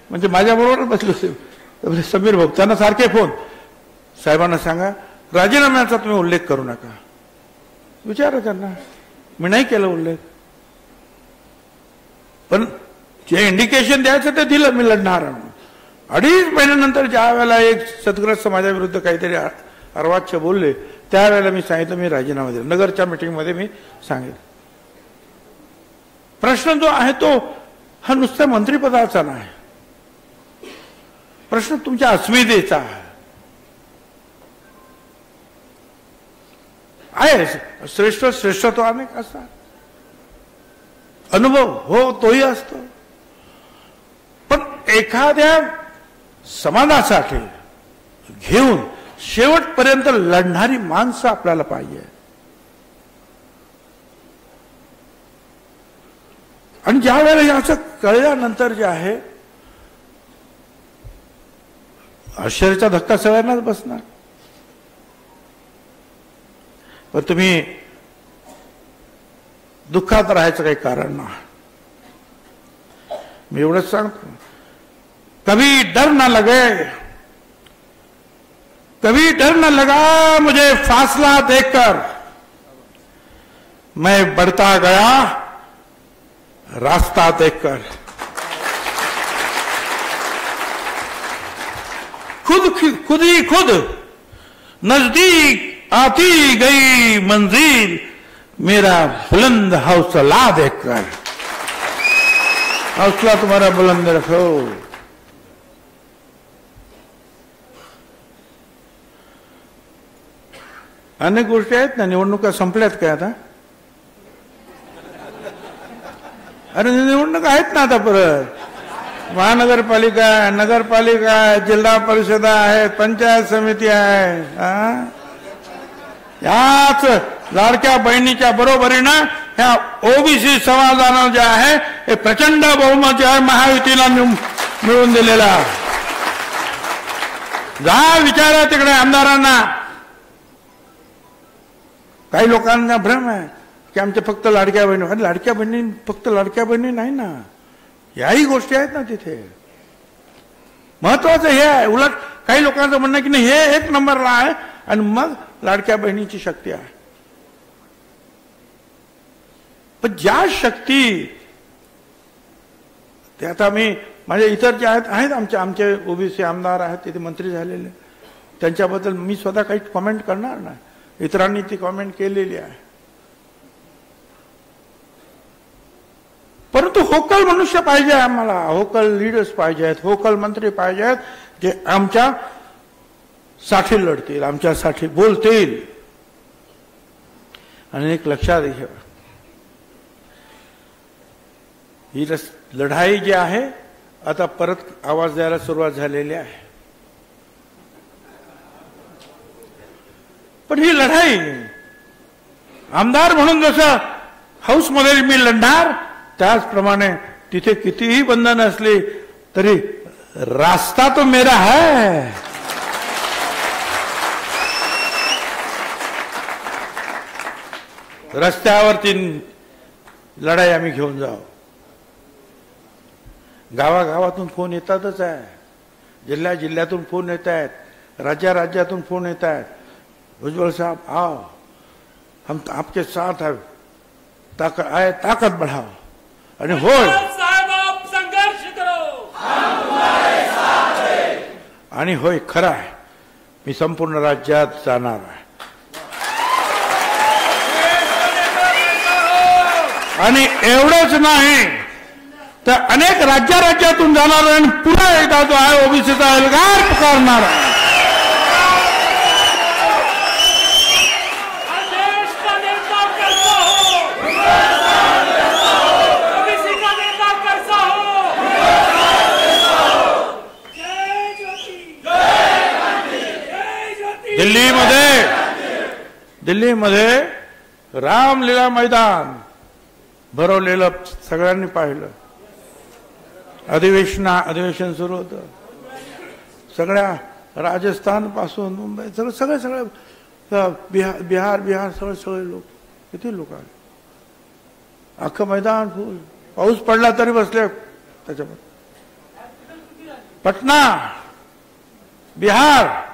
म्हणजे माझ्याबरोबर बसले होते समीर भाऊ, त्यांना सारखे फोन, साहेबांना सांगा राजीनाम्याचा तुम्ही उल्लेख करू नका. विचारा त्यांना, मी नाही केला उल्लेख, पण जे इंडिकेशन द्यायचं ते दिलं, मी लढणार. 2.5 महिन्यानंतर ज्या वेळेला एक सद्ग्रस्त समाजाविरुद्ध काहीतरी अर्वाच्य बोलले, त्यावेळेला मी सांगितलं मी राजीनामा दिला. नगरच्या मीटिंगमध्ये मी सांगितलं. प्रश्न जो आहे तो हा नुसत्या मंत्रिपदाचा नाही, प्रश्न तुमच्या अस्मितेचा आहे. श्रेष्ठत्व अनेक असतात, अनुभव हो तोही असतो, पण एखाद्या समाजासाठी घेऊन शेवटपर्यंत लढणारी माणसं आपल्याला पाहिजे. आणि ज्या वेळेला याचं कळल्यानंतर जे आहे आश्चर्याचा धक्का सगळ्यांनाच बसणार. पण तुम्ही दुःखात राहायचं काही कारण नाही. मी एवढंच सांगतो, कभी डर न लगे, कभी डर न लगा मुझे फासला देखकर, मैं बढ़ता गया रास्ता देखकर. खुद ही खुद नजदीक आती गई मंजिल, मेरा बुलंद हौसला देखकर. हौसला तुम्हारा बुलंद रखो. अनेक गोष्टी आहेत ना. निवडणुका संपल्यात काय आता? अरे निवडणूक आहेत ना आता परत. महानगरपालिका आहे, नगरपालिका आहे, जिल्हा परिषदा आहेत, पंचायत समिती आहे. याच लाडक्या बहिणीच्या बरोबरीनं ह्या ओबीसी समाजानं जे आहे हे प्रचंड बहुमत जे आहे महायुतीला मिळवून दिलेला. जा विचारा तिकडे आमदारांना. काही लोकांना भ्रम आहे की आमच्या फक्त लाडक्या बहिणी. अरे लाडक्या बहिणी फक्त लाडक्या बहिणी नाही ना, याही गोष्टी आहेत ना तिथे. महत्वाचं हे आहे. उलट काही लोकांचं म्हणणं आहे की नाही हे 1 नंबरला आहे आणि मग लाडक्या बहिणीची शक्ती आहे. पण ज्या शक्ती ते आता मी माझे इतर जे आहेत आमचे ओबीसी आमदार आहेत तिथे मंत्री झालेले, त्यांच्याबद्दल मी स्वतः काही कॉमेंट करणार नाही. इतरांनी ती कॉमेंट केलेली आहे. परंतु होकल मनुष्य पाहिजे आम्हाला. होकल लीडर्स पाहिजे आहेत, होकल मंत्री पाहिजे आहेत जे आमच्या साठी लढतील, आमच्यासाठी बोलतील. आणि एक लक्षात घ्या, ही लढाई जी आहे आता परत आवाज द्यायला सुरुवात झालेली आहे. पण ही लढाई आमदार म्हणून जसं हाऊसमध्ये मी लढणार, त्याचप्रमाणे तिथे कितीही बंधन असली तरी रास्ता तो मेरा है. रस्त्यावरती लढाई आम्ही घेऊन जाऊ. गावागावातून फोन येतातच आहे, जिल्ह्यातून फोन येत आहेत, राज्यातून फोन येत आहेत. उज्ज्वल साहब आओ, हम आपके साथ है, ताकत बढ़ाओ. आणि होय संघर्ष करो, हम तुम्हारे साथ हैं. आणि होय खरं आहे, मी संपूर्ण राज्यात जाणार आहे. आणि एवढंच नाही तर अनेक राज्यातून जाणार आहे आणि पुन्हा एकदा जो आहे ओबीसीचा एल्गार पुकारणार आहे. दिल्लीमध्ये रामलीला मैदान भरवलेलं सगळ्यांनी पाहिलं. अधिवेशन सुरू होतं. सगळ्या राजस्थान पासून मुंबई सगळे बिहार सगळे लोक, किती लोक आले. अख्खं मैदान फुल. पाऊस पडला तरी बसले त्याच्यामध्ये. पटना, बिहार,